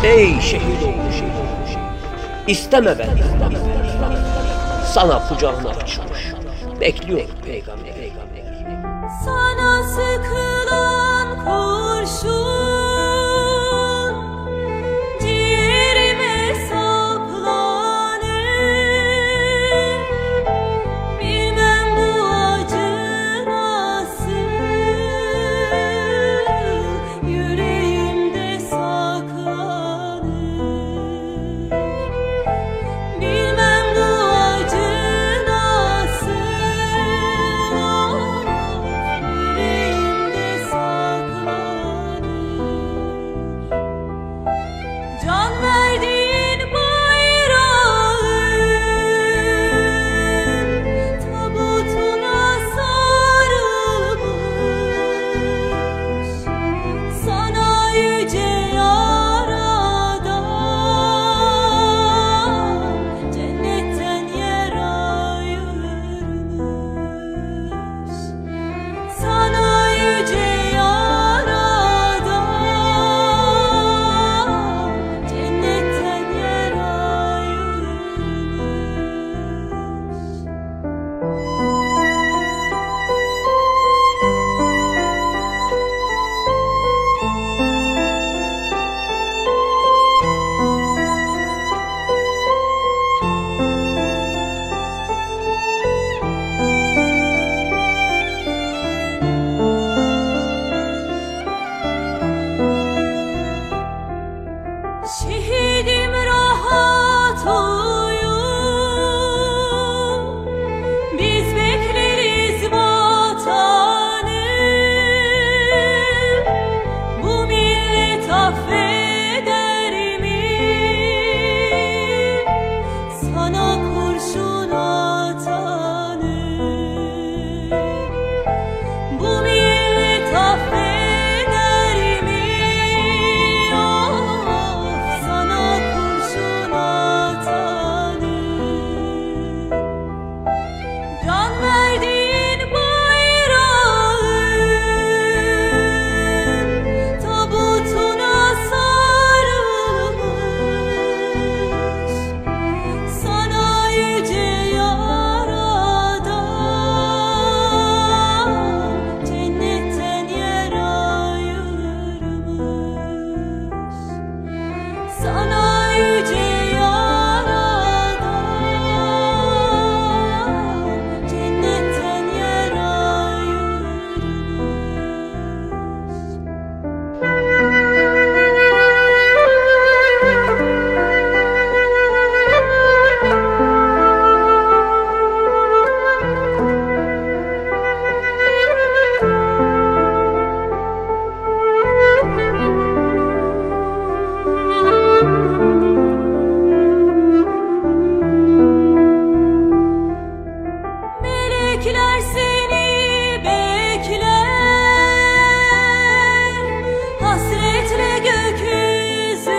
Ey şehit olmuş, isteme ben, sana kucağına açmış, bekliyor peygamber. Sana sıkılan kurşun ciğerime saplanır. Bilmem bu acı nasıl yüreğimde saklanır. Bilmem bu acı nasıl yüreğimde saklanır. Can verdiğin bayrağın tabutuna sarılmış. Sana yüce Yaradan cennetten yer ayırmış. Sana yüce Yaradan cennetten yer ayırmış. Şehidim rahat uyu, biz bekleriz vatanı. Bu millet affeder mi sana kurşun atanı? Bu millet affeder mi sana kurşun atanı? Can verdiğin bayrağın tabutuna sarılmış. Sana yüce Yaradan cennetten yer ayırmış. Sana yüce Yaradan cennetten yer Melekler seni bekler hasretle gökyüzünde.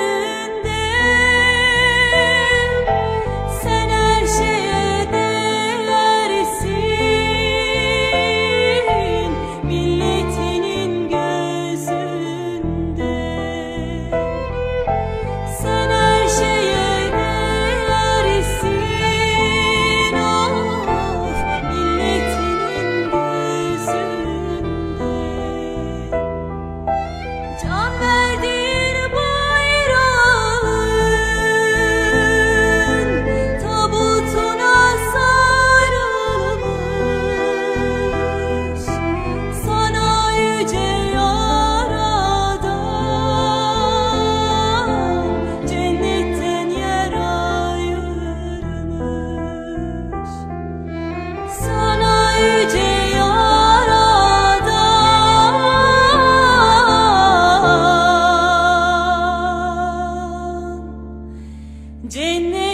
Sen her şeye değersin milletinin gözünde. Sen her şeye değersin milletinin gözünde. Can verdiğin bayrağın tabutuna sarılmış. Sana yüce Yaradan cennetten yer ayırmış. Sana yüce Yaradan cennet